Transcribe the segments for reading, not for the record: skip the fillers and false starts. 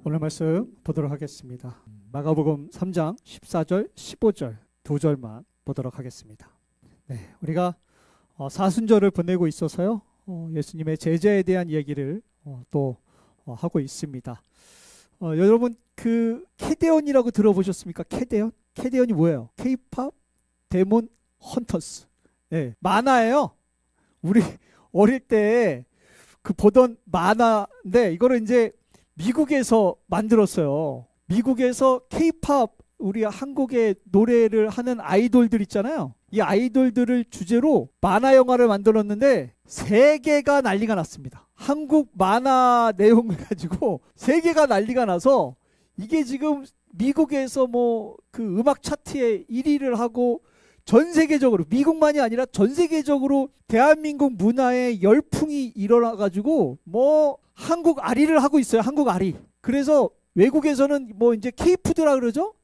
오늘 말씀 보도록 하겠습니다. 마가복음 3장 14절, 15절 두 절만 보도록 하겠습니다. 네, 우리가 사순절을 보내고 있어서요. 예수님의 제자에 대한 얘기를 또 하고 있습니다. 여러분 그 캐데온이라고 들어보셨습니까? 캐데온? 캐데온이 뭐예요? K-팝 데몬 헌터스. 네, 만화예요. 우리 어릴 때 그 보던 만화인데 이거를 이제 미국에서 만들었어요. 미국에서 K-팝 우리 한국의 노래를 하는 아이돌들 있잖아요. 이 아이돌들을 주제로 만화 영화를 만들었는데 세계가 난리가 났습니다. 한국 만화 내용을 가지고 세계가 난리가 나서 이게 지금 미국에서 뭐 그 음악 차트에 1위를 하고 전 세계적으로 미국만이 아니라 전 세계적으로 대한민국 문화에 열풍이 일어나 가지고 뭐 한국 아리를 하고 있어요. 한국 아리. 그래서 외국에서는 뭐 이제 K푸드라 그러죠?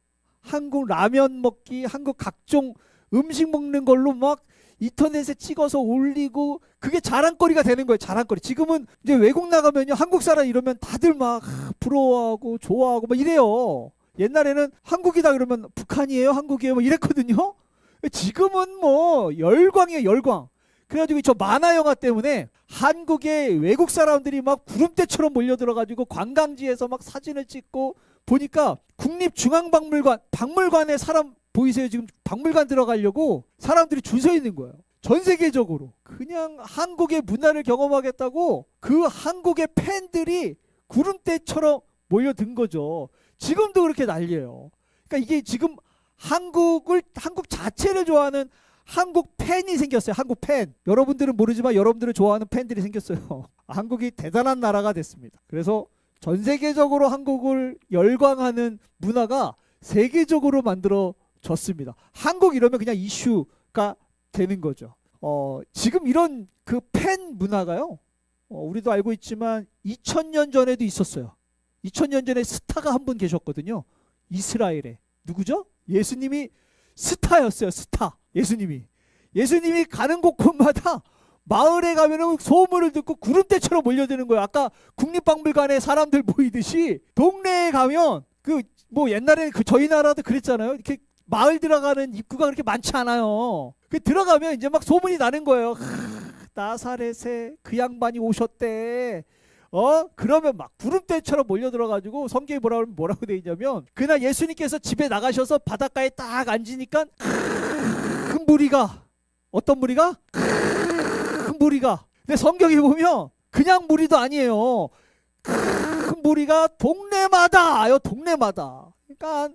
한국 라면 먹기, 한국 각종 음식 먹는 걸로 막 인터넷에 찍어서 올리고 그게 자랑거리가 되는 거예요. 자랑거리. 지금은 이제 외국 나가면요. 한국 사람 이러면 다들 막 부러워하고 좋아하고 막 이래요. 옛날에는 한국이다 그러면 북한이에요? 한국이에요? 뭐 이랬거든요. 지금은 뭐 열광이에요. 열광. 그래가지고 저 만화 영화 때문에 한국에 외국 사람들이 막 구름대처럼 몰려들어가지고 관광지에서 막 사진을 찍고 보니까 국립중앙박물관에 사람 보이세요? 지금 박물관 들어가려고 사람들이 줄 서 있는 거예요. 전 세계적으로 그냥 한국의 문화를 경험하겠다고 그 한국의 팬들이 구름대처럼 몰려든 거죠. 지금도 그렇게 난리예요. 그러니까 이게 지금 한국 자체를 좋아하는 한국 팬이 생겼어요. 한국 팬. 여러분들은 모르지만 여러분들을 좋아하는 팬들이 생겼어요. 한국이 대단한 나라가 됐습니다. 그래서 전 세계적으로 한국을 열광하는 문화가 세계적으로 만들어졌습니다. 한국 이러면 그냥 이슈가 되는 거죠. 지금 이런 그 팬 문화가요. 우리도 알고 있지만 2000년 전에도 있었어요. 2000년 전에 스타가 한 분 계셨거든요. 이스라엘에. 누구죠? 예수님이 스타였어요. 스타. 예수님이 가는 곳곳마다 마을에 가면은 소문을 듣고 구름대처럼 몰려드는 거예요. 아까 국립박물관에 사람들 모이듯이 동네에 가면 그 뭐 옛날에는 그 저희 나라도 그랬잖아요. 이렇게 마을 들어가는 입구가 그렇게 많지 않아요. 그 들어가면 이제 막 소문이 나는 거예요. 나사렛에 그 양반이 오셨대. 그러면 막 구름대처럼 몰려들어가지고 성경에 뭐라고 돼 있냐면 그날 예수님께서 집에 나가셔서 바닷가에 딱 앉으니까 큰 무리가 어떤 무리가? 큰 무리가. 근데 성경에 보면 그냥 무리도 아니에요. 큰 무리가 동네마다요. 동네마다. 그러니까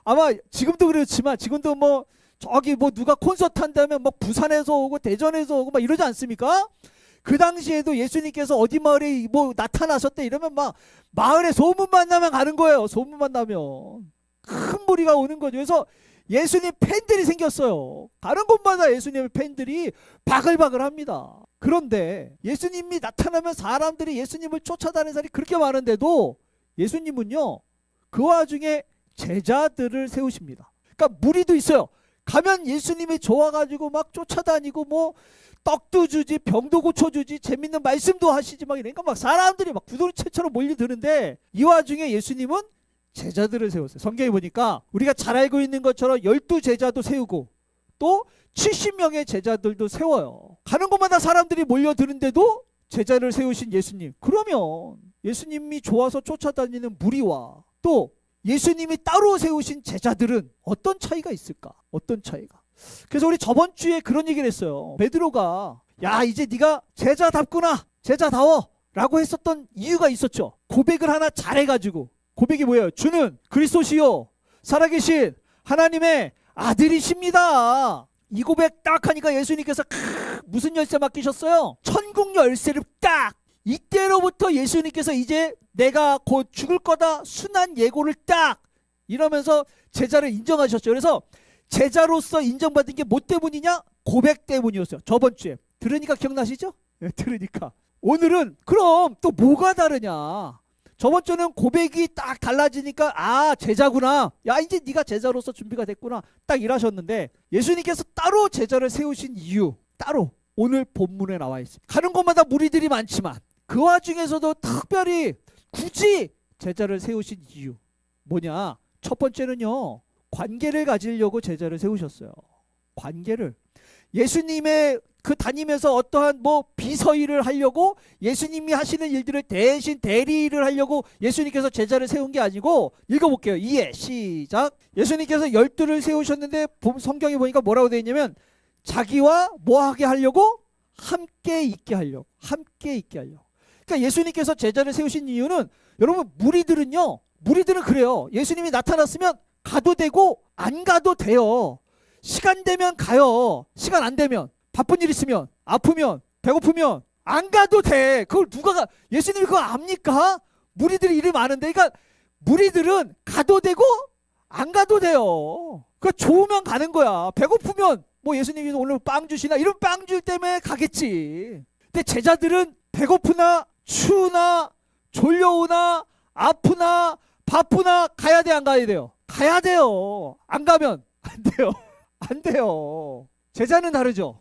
아마 지금도 그렇지만 지금도 뭐 저기 뭐 누가 콘서트 한다면 막 부산에서 오고 대전에서 오고 막 이러지 않습니까? 그 당시에도 예수님께서 어디 마을에 뭐 나타나셨대 이러면 막 마을에 소문만 나면 가는 거예요. 소문만 나면 큰 무리가 오는 거죠. 그래서 예수님 팬들이 생겼어요. 다른 곳마다 예수님의 팬들이 바글바글합니다. 그런데 예수님이 나타나면 사람들이 예수님을 쫓아다니는 사람이 그렇게 많은데도 예수님은요 그 와중에 제자들을 세우십니다. 그러니까 무리도 있어요. 가면 예수님이 좋아가지고 막 쫓아다니고 뭐 떡도 주지 병도 고쳐주지 재밌는 말씀도 하시지 막 이러니까 막 사람들이 막 구두리채처럼 몰려드는데 이 와중에 예수님은 제자들을 세웠어요. 성경에 보니까 우리가 잘 알고 있는 것처럼 12제자도 세우고 또 70명의 제자들도 세워요. 가는 곳마다 사람들이 몰려드는데도 제자를 세우신 예수님. 그러면 예수님이 좋아서 쫓아다니는 무리와 또 예수님이 따로 세우신 제자들은 어떤 차이가 있을까? 어떤 차이가? 그래서 우리 저번 주에 그런 얘기를 했어요. 베드로가 야 이제 네가 제자답구나. 제자다워 라고 했었던 이유가 있었죠. 고백을 하나 잘해가지고. 고백이 뭐예요? 주는 그리스도시요 살아계신 하나님의 아들이십니다. 이 고백 딱 하니까 예수님께서 무슨 열쇠 맡기셨어요? 천국 열쇠를 딱. 이때로부터 예수님께서 이제 내가 곧 죽을 거다 순한 예고를 딱 이러면서 제자를 인정하셨죠. 그래서 제자로서 인정받은 게 뭐 때문이냐? 고백 때문이었어요. 저번 주에 들으니까 기억나시죠? 네, 들으니까. 오늘은 그럼 또 뭐가 다르냐? 저번 주는 고백이 딱 달라지니까 아 제자구나. 야 이제 네가 제자로서 준비가 됐구나. 딱 일하셨는데 예수님께서 따로 제자를 세우신 이유 따로 오늘 본문에 나와 있습니다. 가는 곳마다 무리들이 많지만 그 와중에서도 특별히 굳이 제자를 세우신 이유 뭐냐? 첫 번째는요, 관계를 가지려고 제자를 세우셨어요. 관계를. 예수님의 그 다니면서 어떠한 뭐 비서일을 하려고, 예수님이 하시는 일들을 대신 대리를 하려고 예수님께서 제자를 세운 게 아니고, 읽어볼게요. 이해 시작. 예수님께서 열두를 세우셨는데 성경에 보니까 뭐라고 되어 있냐면, 자기와 뭐 하게 하려고? 함께 있게 하려고. 함께 있게 하려고. 그러니까 예수님께서 제자를 세우신 이유는, 여러분, 무리들은 그래요. 예수님이 나타났으면 가도 되고 안 가도 돼요. 시간 되면 가요. 시간 안 되면, 바쁜 일 있으면, 아프면, 배고프면 안 가도 돼. 그걸 누가 가? 예수님이 그거 압니까? 무리들이 일이 많은데. 그러니까 무리들은 가도 되고 안 가도 돼요. 그러니까 좋으면 가는 거야. 배고프면 뭐 예수님이 오늘 빵 주시나, 이런 빵 줄 때문에 가겠지. 근데 제자들은 배고프나 추우나 졸려오나 아프나 바쁘나 가야 돼, 안 가야 돼요? 가야 돼요. 안 가면 안 돼요. 안 돼요. 제자는 다르죠.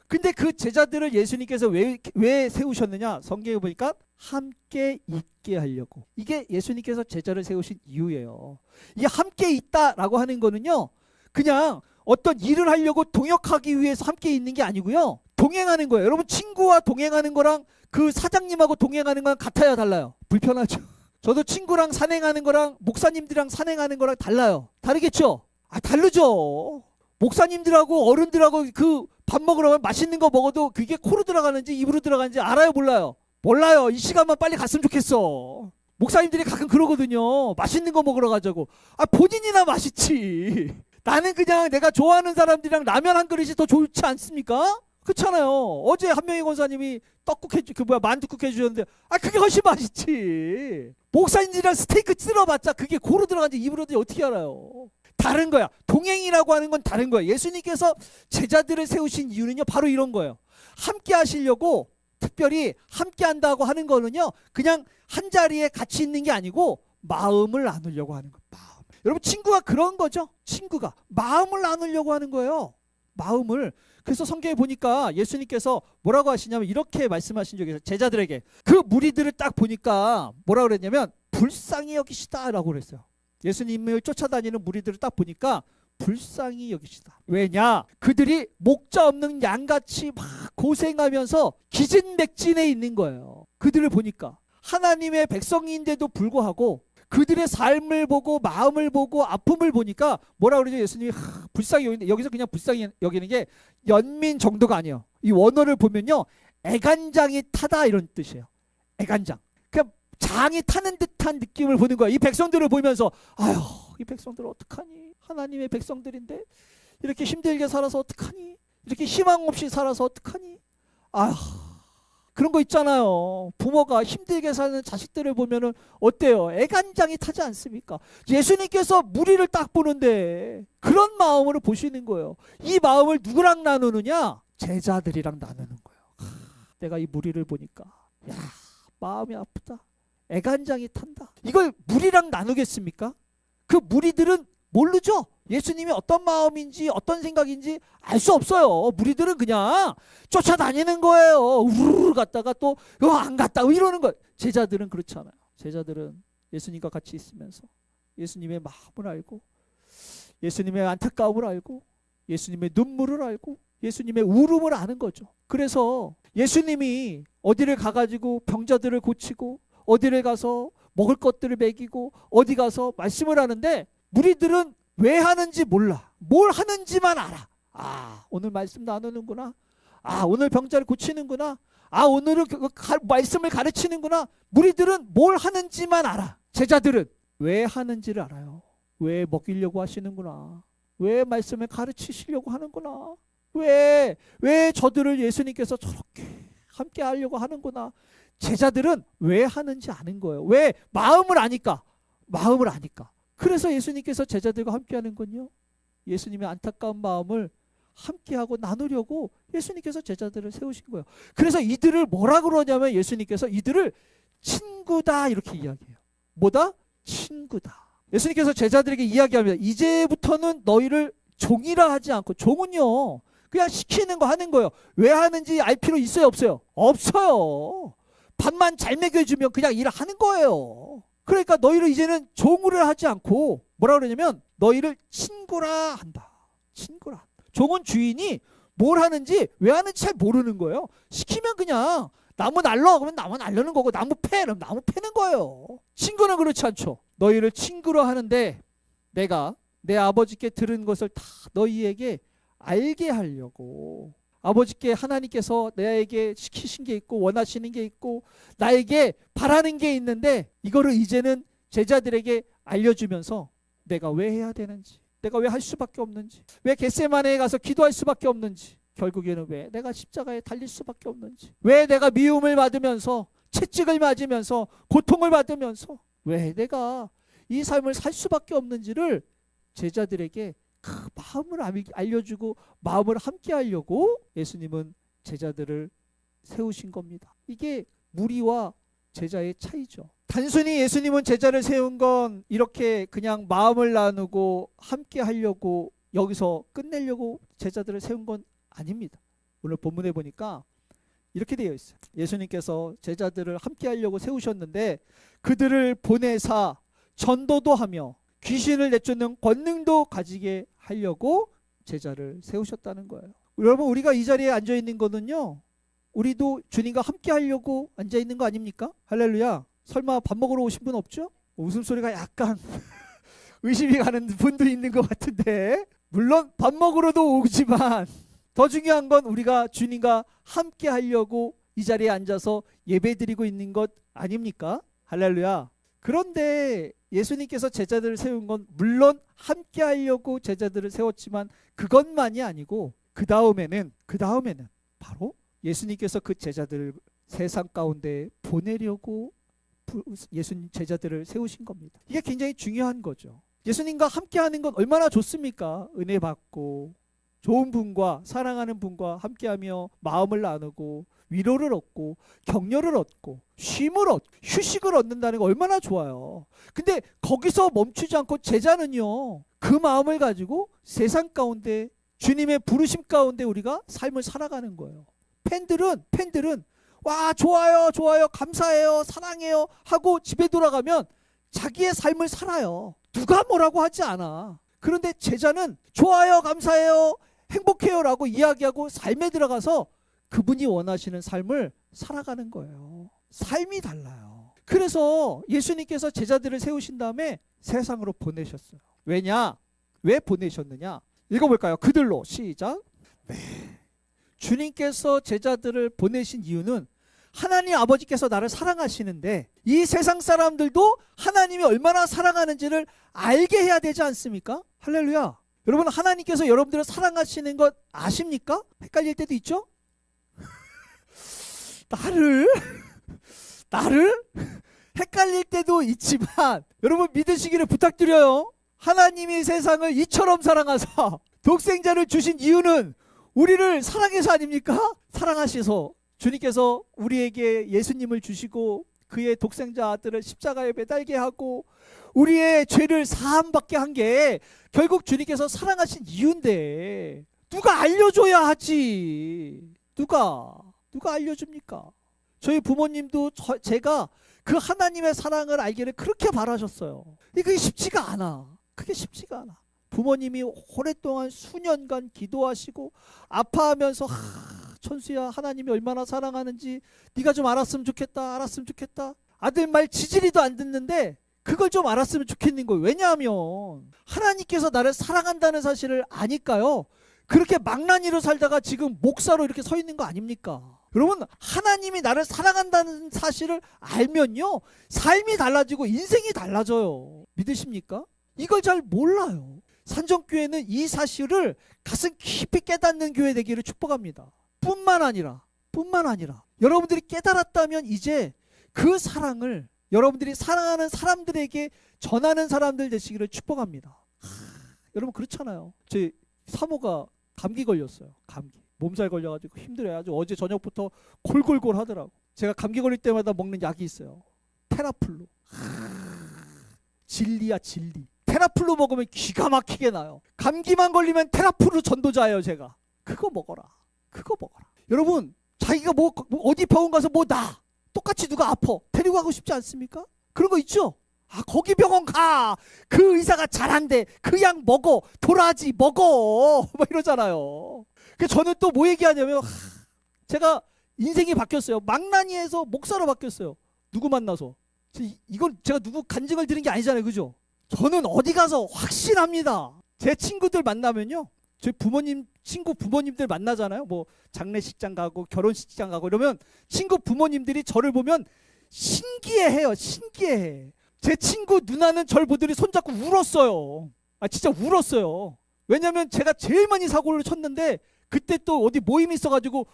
근데 그 제자들을 예수님께서 왜 세우셨느냐? 성경에 보니까 함께 있게 하려고. 이게 예수님께서 제자를 세우신 이유예요. 이 함께 있다라고 하는 거는요, 그냥 어떤 일을 하려고 동역하기 위해서 함께 있는 게 아니고요, 동행하는 거예요. 여러분, 친구와 동행하는 거랑 그 사장님하고 동행하는 건 같아요, 달라요? 불편하죠. 저도 친구랑 산행하는 거랑 목사님들이랑 산행하는 거랑 달라요. 다르겠죠? 다르죠. 목사님들하고 어른들하고 그 밥 먹으러 가면 맛있는 거 먹어도 그게 코로 들어가는지 입으로 들어가는지 알아요, 몰라요? 몰라요. 이 시간만 빨리 갔으면 좋겠어. 목사님들이 가끔 그러거든요. 맛있는 거 먹으러 가자고. 본인이나 맛있지. 나는 그냥 내가 좋아하는 사람들이랑 라면 한 그릇이 더 좋지 않습니까? 그렇잖아요. 어제 한명희 권사님이 만둣국 해주셨는데, 그게 훨씬 맛있지. 목사님들이랑 스테이크 쓸어봤자 그게 코로 들어간지 입으로 들어간지 어떻게 알아요? 다른 거야. 동행이라고 하는 건 다른 거야. 예수님께서 제자들을 세우신 이유는요, 바로 이런 거예요. 함께 하시려고, 특별히 함께 한다고 하는 거는요, 그냥 한 자리에 같이 있는 게 아니고 마음을 나누려고 하는 거예요. 마음. 여러분, 친구가 그런 거죠. 친구가 마음을 나누려고 하는 거예요. 마음을. 그래서 성경에 보니까 예수님께서 뭐라고 하시냐면 이렇게 말씀하신 적이 있어요. 제자들에게. 그 무리들을 딱 보니까 뭐라고 그랬냐면 불쌍히 여기시다 라고 그랬어요. 예수님을 쫓아다니는 무리들을 딱 보니까 불쌍히 여기시다. 왜냐? 그들이 목자 없는 양같이 막 고생하면서 기진맥진해 있는 거예요. 그들을 보니까 하나님의 백성인데도 불구하고 그들의 삶을 보고 마음을 보고 아픔을 보니까 뭐라 그러죠? 예수님이 불쌍히 여기는데, 여기서 그냥 불쌍히 여기는 게 연민 정도가 아니에요. 이 원어를 보면요, 애간장이 타다 이런 뜻이에요. 애간장. 그냥 장이 타는 듯한 느낌을 보는 거야. 이 백성들을 보면서 아휴, 이 백성들 어떡하니? 하나님의 백성들인데 이렇게 힘들게 살아서 어떡하니? 이렇게 희망 없이 살아서 어떡하니? 아휴, 그런 거 있잖아요. 부모가 힘들게 사는 자식들을 보면은 어때요? 애간장이 타지 않습니까? 예수님께서 무리를 딱 보는데 그런 마음으로 보시는 거예요. 이 마음을 누구랑 나누느냐? 제자들이랑 나누는 거예요. 내가 이 무리를 보니까 야, 마음이 아프다. 애간장이 탄다. 이걸 무리랑 나누겠습니까? 그 무리들은 모르죠. 예수님이 어떤 마음인지 어떤 생각인지 알 수 없어요. 무리들은 그냥 쫓아다니는 거예요. 우르르 갔다가 또 안 갔다 이러는 거예요. 제자들은 그렇지 않아요. 제자들은 예수님과 같이 있으면서 예수님의 마음을 알고, 예수님의 안타까움을 알고, 예수님의 눈물을 알고, 예수님의 울음을 아는 거죠. 그래서 예수님이 어디를 가가지고 병자들을 고치고, 어디를 가서 먹을 것들을 먹이고, 어디 가서 말씀을 하는데 무리들은 왜 하는지 몰라. 뭘 하는지만 알아. 오늘 말씀 나누는구나. 오늘 병자를 고치는구나. 오늘은 말씀을 가르치는구나. 무리들은 뭘 하는지만 알아. 제자들은 왜 하는지를 알아요. 왜 먹이려고 하시는구나. 왜 말씀을 가르치시려고 하는구나. 왜 저들을 예수님께서 저렇게 함께 하려고 하는구나. 제자들은 왜 하는지 아는 거예요. 왜? 마음을 아니까. 마음을 아니까. 그래서 예수님께서 제자들과 함께하는 건요, 예수님의 안타까운 마음을 함께하고 나누려고 예수님께서 제자들을 세우신 거예요. 그래서 이들을 뭐라 그러냐면 예수님께서 이들을 친구다 이렇게 이야기해요. 뭐다? 친구다. 예수님께서 제자들에게 이야기합니다. 이제부터는 너희를 종이라 하지 않고, 종은요 그냥 시키는 거 하는 거예요. 왜 하는지 알 필요 있어요, 없어요? 없어요. 밥만 잘 먹여주면 그냥 일을 하는 거예요. 그러니까 너희를 이제는 종으로 하지 않고 뭐라 그러냐면 너희를 친구라 한다. 친구라. 종은 주인이 뭘 하는지 왜 하는지 잘 모르는 거예요. 시키면 그냥 나무 날러 그러면 나무 날르는 거고, 나무 패 그러면 나무 패는 거예요. 친구는 그렇지 않죠. 너희를 친구로 하는데 내가 내 아버지께 들은 것을 다 너희에게 알게 하려고. 아버지께 하나님께서 나에게 시키신 게 있고 원하시는 게 있고 나에게 바라는 게 있는데 이거를 이제는 제자들에게 알려주면서 내가 왜 해야 되는지, 내가 왜 할 수밖에 없는지, 왜 겟세마네에 가서 기도할 수밖에 없는지, 결국에는 왜 내가 십자가에 달릴 수밖에 없는지, 왜 내가 미움을 받으면서 채찍을 맞으면서 고통을 받으면서 왜 내가 이 삶을 살 수밖에 없는지를 제자들에게 그 마음을 알려주고 마음을 함께 하려고 예수님은 제자들을 세우신 겁니다. 이게 무리와 제자의 차이죠. 단순히 예수님은 제자를 세운 건 이렇게 그냥 마음을 나누고 함께 하려고 여기서 끝내려고 제자들을 세운 건 아닙니다. 오늘 본문에 보니까 이렇게 되어 있어요. 예수님께서 제자들을 함께 하려고 세우셨는데 그들을 보내사 전도도 하며 귀신을 내쫓는 권능도 가지게 하려고 제자를 세우셨다는 거예요. 여러분, 우리가 이 자리에 앉아 있는 거는요, 우리도 주님과 함께 하려고 앉아 있는 거 아닙니까? 할렐루야. 설마 밥 먹으러 오신 분 없죠? 웃음소리가 약간 의심이 가는 분도 있는 것 같은데, 물론 밥 먹으러도 오지만 더 중요한 건 우리가 주님과 함께 하려고 이 자리에 앉아서 예배드리고 있는 것 아닙니까? 할렐루야. 그런데 예수님께서 제자들을 세운 건 물론 함께 하려고 제자들을 세웠지만 그것만이 아니고 그 다음에는 바로 예수님께서 그 제자들을 세상 가운데 보내려고 예수님 제자들을 세우신 겁니다. 이게 굉장히 중요한 거죠. 예수님과 함께 하는 건 얼마나 좋습니까? 은혜 받고 좋은 분과 사랑하는 분과 함께하며 마음을 나누고 위로를 얻고 격려를 얻고 쉼을 얻고 휴식을 얻는다는 거 얼마나 좋아요. 근데 거기서 멈추지 않고 제자는요, 그 마음을 가지고 세상 가운데 주님의 부르심 가운데 우리가 삶을 살아가는 거예요. 팬들은 와 좋아요 감사해요 사랑해요 하고 집에 돌아가면 자기의 삶을 살아요. 누가 뭐라고 하지 않아. 그런데 제자는 좋아요 감사해요 행복해요 라고 이야기하고 삶에 들어가서 그분이 원하시는 삶을 살아가는 거예요. 삶이 달라요. 그래서 예수님께서 제자들을 세우신 다음에 세상으로 보내셨어요. 왜냐? 왜 보내셨느냐? 읽어볼까요? 그들로 시작. 네. 주님께서 제자들을 보내신 이유는 하나님 아버지께서 나를 사랑하시는데 이 세상 사람들도 하나님이 얼마나 사랑하는지를 알게 해야 되지 않습니까? 할렐루야. 여러분, 하나님께서 여러분들을 사랑하시는 것 아십니까? 헷갈릴 때도 있죠? 나를 헷갈릴 때도 있지만 여러분 믿으시기를 부탁드려요. 하나님이 세상을 이처럼 사랑하사 독생자를 주신 이유는 우리를 사랑해서 아닙니까? 사랑하셔서 주님께서 우리에게 예수님을 주시고 그의 독생자 아들을 십자가에 매달게 하고 우리의 죄를 사함받게 한 게 결국 주님께서 사랑하신 이유인데 누가 알려줘야 하지. 누가 알려줍니까? 저희 부모님도 제가 그 하나님의 사랑을 알기를 그렇게 바라셨어요. 그게 쉽지가 않아. 부모님이 오랫동안 수년간 기도하시고 아파하면서 천수야 하나님이 얼마나 사랑하는지 네가 좀 알았으면 좋겠다. 아들 말 지지리도 안 듣는데 그걸 좀 알았으면 좋겠는 거예요. 왜냐하면 하나님께서 나를 사랑한다는 사실을 아니까요. 그렇게 망나니로 살다가 지금 목사로 이렇게 서 있는 거 아닙니까? 여러분, 하나님이 나를 사랑한다는 사실을 알면요, 삶이 달라지고 인생이 달라져요. 믿으십니까? 이걸 잘 몰라요. 산정교회는 이 사실을 가슴 깊이 깨닫는 교회 되기를 축복합니다. 뿐만 아니라 여러분들이 깨달았다면 이제 그 사랑을 여러분들이 사랑하는 사람들에게 전하는 사람들 되시기를 축복합니다. 여러분 그렇잖아요. 제 사모가 감기 걸렸어요. 감기. 몸살 걸려가지고 힘들어요. 아주 어제 저녁부터 골골골 하더라고. 제가 감기 걸릴 때마다 먹는 약이 있어요. 테라플루. 진리야 진리. 테라플루 먹으면 기가 막히게 나요. 감기만 걸리면 테라플루 전도자예요 제가. 그거 먹어라. 여러분 자기가 뭐 어디 병원 가서 뭐 나. 똑같이 누가 아파. 데리고 가고 싶지 않습니까? 그런 거 있죠? 아, 거기 병원 가. 그 의사가 잘한대. 그 약 먹어. 도라지 먹어. 막 이러잖아요. 그래서 저는 또 뭐 얘기하냐면 제가 인생이 바뀌었어요. 망나니에서 목사로 바뀌었어요. 누구 만나서. 이건 제가 누구 간증을 들은 게 아니잖아요. 그죠? 저는 어디 가서 확신합니다. 제 친구들 만나면요. 제 부모님, 친구 부모님들 만나잖아요. 뭐 장례식장 가고 결혼식장 가고 이러면 친구 부모님들이 저를 보면 신기해해요. 신기해해. 제 친구 누나는 저를 보더니 손잡고 울었어요. 아, 진짜 울었어요. 왜냐면 제가 제일 많이 사고를 쳤는데 그때 또 어디 모임이 있어가지고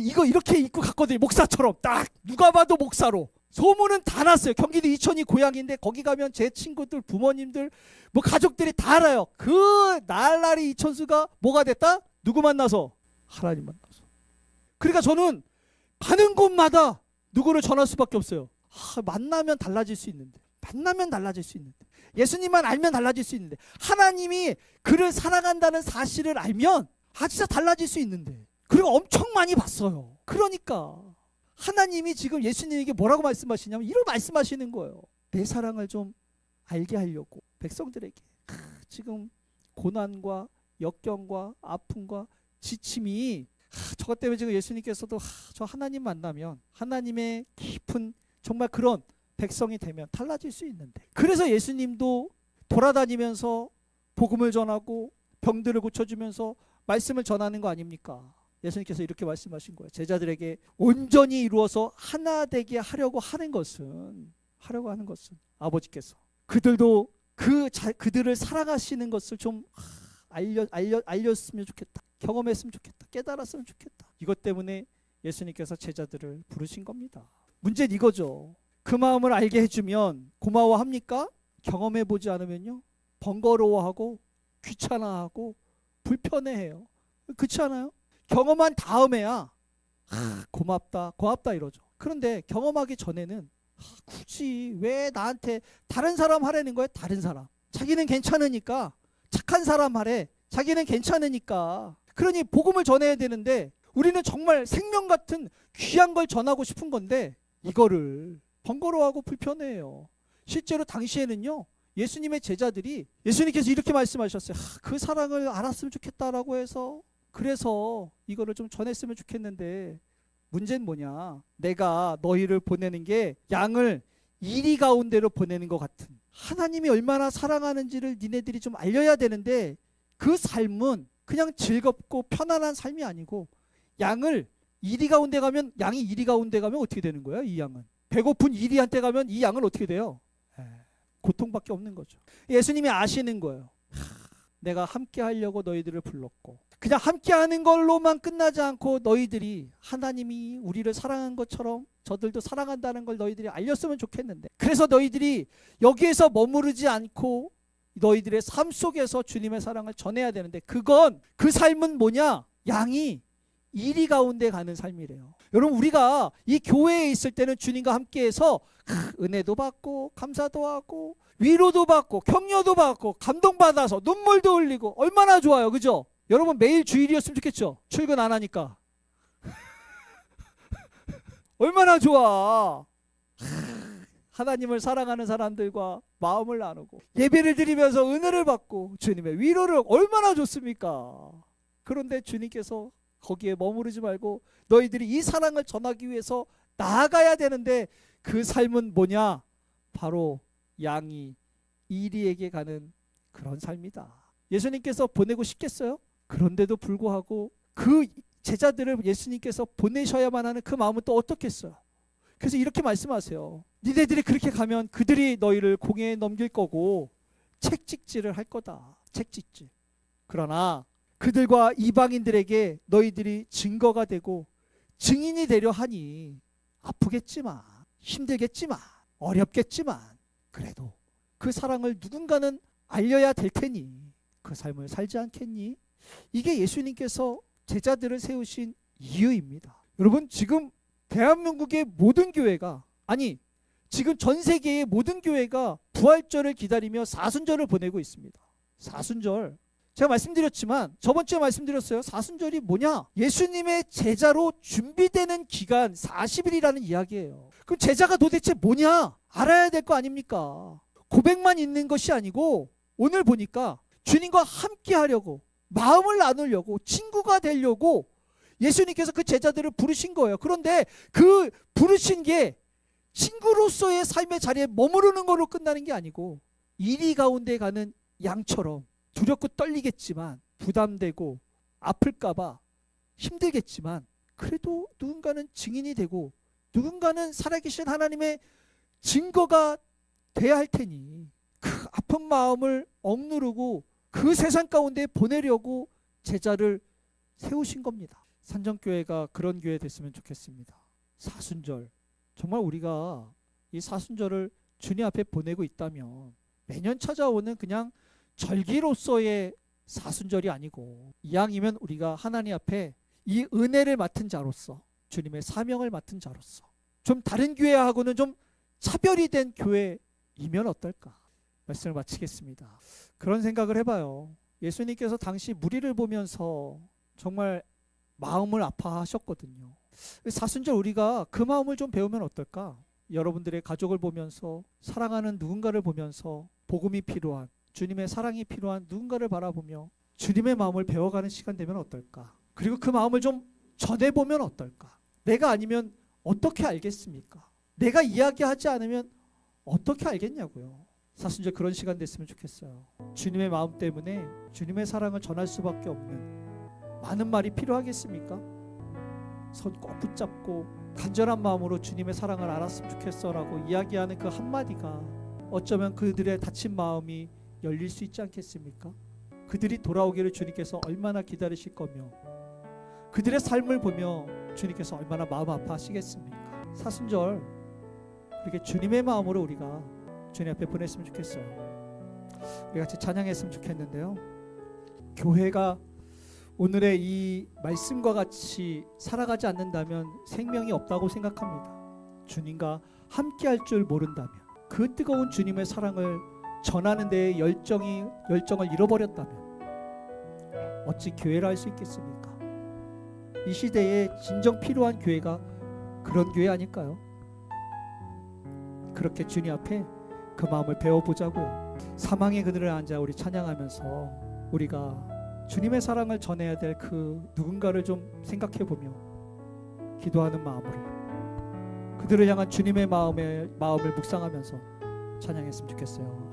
이거 이렇게 입고 갔거든요. 목사처럼 딱 누가 봐도 목사로. 소문은 다 났어요. 경기도 이천이 고향인데 거기 가면 제 친구들, 부모님들, 뭐 가족들이 다 알아요. 그 날라리 이천수가 뭐가 됐다? 누구 만나서? 하나님 만나서. 그러니까 저는 가는 곳마다 누구를 전할 수밖에 없어요. 만나면 달라질 수 있는데. 만나면 달라질 수 있는데. 예수님만 알면 달라질 수 있는데. 하나님이 그를 사랑한다는 사실을 알면 진짜 달라질 수 있는데. 그리고 엄청 많이 봤어요. 그러니까 하나님이 지금 예수님에게 뭐라고 말씀하시냐면 이런 말씀하시는 거예요. 내 사랑을 좀 알게 하려고 백성들에게 지금 고난과 역경과 아픔과 지침이 저것 때문에 지금 예수님께서도 저 하나님 만나면 하나님의 깊은 정말 그런 백성이 되면 달라질 수 있는데, 그래서 예수님도 돌아다니면서 복음을 전하고 병들을 고쳐주면서 말씀을 전하는 거 아닙니까? 예수님께서 이렇게 말씀하신 거예요. 제자들에게 온전히 이루어서 하나 되게 하려고 하는 것은 아버지께서 그들도 그들을 사랑하시는 것을 좀 알렸으면 좋겠다. 경험했으면 좋겠다. 깨달았으면 좋겠다. 이것 때문에 예수님께서 제자들을 부르신 겁니다. 문제는 이거죠. 그 마음을 알게 해주면 고마워합니까? 경험해보지 않으면요, 번거로워하고 귀찮아하고 불편해해요. 그렇지 않아요? 경험한 다음에야 고맙다 이러죠. 그런데 경험하기 전에는 굳이 왜 나한테 다른 사람 하라는 거예요? 다른 사람. 자기는 괜찮으니까 착한 사람 하래. 자기는 괜찮으니까. 그러니 복음을 전해야 되는데 우리는 정말 생명 같은 귀한 걸 전하고 싶은 건데 이거를 번거로워하고 불편해해요. 실제로 당시에는요, 예수님의 제자들이 예수님께서 이렇게 말씀하셨어요. 그 사랑을 알았으면 좋겠다라고 해서 그래서 이거를 좀 전했으면 좋겠는데 문제는 뭐냐? 내가 너희를 보내는 게 양을 이리 가운데로 보내는 것 같은, 하나님이 얼마나 사랑하는지를 니네들이 좀 알려야 되는데 그 삶은 그냥 즐겁고 편안한 삶이 아니고 양을 이리 가운데 가면, 양이 이리 가운데 가면 어떻게 되는 거예요? 이 양은 배고픈 이리한테 가면 이 양은 어떻게 돼요? 고통밖에 없는 거죠. 예수님이 아시는 거예요. 내가 함께 하려고 너희들을 불렀고, 그냥 함께 하는 걸로만 끝나지 않고 너희들이 하나님이 우리를 사랑한 것처럼 저들도 사랑한다는 걸 너희들이 알렸으면 좋겠는데, 그래서 너희들이 여기에서 머무르지 않고 너희들의 삶 속에서 주님의 사랑을 전해야 되는데, 그건 그 삶은 뭐냐? 양이 이리 가운데 가는 삶이래요. 여러분, 우리가 이 교회에 있을 때는 주님과 함께해서 은혜도 받고 감사도 하고 위로도 받고 격려도 받고 감동받아서 눈물도 흘리고 얼마나 좋아요. 그죠? 여러분, 매일 주일이었으면 좋겠죠? 출근 안 하니까. 얼마나 좋아. 하나님을 사랑하는 사람들과 마음을 나누고 예배를 드리면서 은혜를 받고 주님의 위로를, 얼마나 좋습니까? 그런데 주님께서 거기에 머무르지 말고 너희들이 이 사랑을 전하기 위해서 나아가야 되는데 그 삶은 뭐냐? 바로 양이 이리에게 가는 그런 삶이다. 예수님께서 보내고 싶겠어요? 그런데도 불구하고 그 제자들을 예수님께서 보내셔야만 하는 그 마음은 또 어떻겠어요? 그래서 이렇게 말씀하세요. 니네들이 그렇게 가면 그들이 너희를 공회에 넘길 거고 책찍질을 할 거다. 책찍질. 그러나 그들과 이방인들에게 너희들이 증거가 되고 증인이 되려 하니 아프겠지만, 힘들겠지만, 어렵겠지만 그래도 그 사랑을 누군가는 알려야 될 테니 그 삶을 살지 않겠니? 이게 예수님께서 제자들을 세우신 이유입니다. 여러분, 지금 대한민국의 모든 교회가, 아니 지금 전 세계의 모든 교회가 부활절을 기다리며 사순절을 보내고 있습니다. 사순절. 제가 말씀드렸지만, 저번 주에 말씀드렸어요. 사순절이 뭐냐? 예수님의 제자로 준비되는 기간 40일이라는 이야기예요. 그럼 제자가 도대체 뭐냐? 알아야 될 거 아닙니까? 고백만 있는 것이 아니고 오늘 보니까 주님과 함께 하려고, 마음을 나누려고, 친구가 되려고 예수님께서 그 제자들을 부르신 거예요. 그런데 그 부르신 게 친구로서의 삶의 자리에 머무르는 걸로 끝나는 게 아니고 이리 가운데 가는 양처럼 두렵고 떨리겠지만, 부담되고 아플까봐 힘들겠지만, 그래도 누군가는 증인이 되고 누군가는 살아계신 하나님의 증거가 돼야 할 테니 그 아픈 마음을 억누르고 그 세상 가운데 보내려고 제자를 세우신 겁니다. 산정교회가 그런 교회 됐으면 좋겠습니다. 사순절, 정말 우리가 이 사순절을 주님 앞에 보내고 있다면 매년 찾아오는 그냥 절기로서의 사순절이 아니고, 이왕이면 우리가 하나님 앞에 이 은혜를 맡은 자로서, 주님의 사명을 맡은 자로서 좀 다른 교회하고는 좀 차별이 된 교회이면 어떨까? 말씀을 마치겠습니다. 그런 생각을 해봐요. 예수님께서 당시 무리를 보면서 정말 마음을 아파하셨거든요. 사순절 우리가 그 마음을 좀 배우면 어떨까? 여러분들의 가족을 보면서, 사랑하는 누군가를 보면서 복음이 필요한, 주님의 사랑이 필요한 누군가를 바라보며 주님의 마음을 배워가는 시간 되면 어떨까? 그리고 그 마음을 좀 전해보면 어떨까? 내가 아니면 어떻게 알겠습니까? 내가 이야기하지 않으면 어떻게 알겠냐고요. 사순절 그런 시간 됐으면 좋겠어요. 주님의 마음 때문에 주님의 사랑을 전할 수밖에 없는, 많은 말이 필요하겠습니까? 손 꼭 붙잡고 간절한 마음으로 주님의 사랑을 알았으면 좋겠어 라고 이야기하는 그 한마디가 어쩌면 그들의 다친 마음이 열릴 수 있지 않겠습니까? 그들이 돌아오기를 주님께서 얼마나 기다리실 거며, 그들의 삶을 보며 주님께서 얼마나 마음 아파하시겠습니까? 사순절 이렇게 주님의 마음으로 우리가 주님 앞에 보냈으면 좋겠어요. 우리 같이 찬양했으면 좋겠는데요. 교회가 오늘의 이 말씀과 같이 살아가지 않는다면 생명이 없다고 생각합니다. 주님과 함께 할 줄 모른다면, 그 뜨거운 주님의 사랑을 전하는 데에 열정을 잃어버렸다면 어찌 교회라 할 수 있겠습니까? 이 시대에 진정 필요한 교회가 그런 교회 아닐까요? 그렇게 주님 앞에 그 마음을 배워보자고요. 사망의 그늘에 앉아 우리 찬양하면서 우리가 주님의 사랑을 전해야 될 그 누군가를 좀 생각해보며 기도하는 마음으로 그들을 향한 주님의 마음을 묵상하면서 찬양했으면 좋겠어요.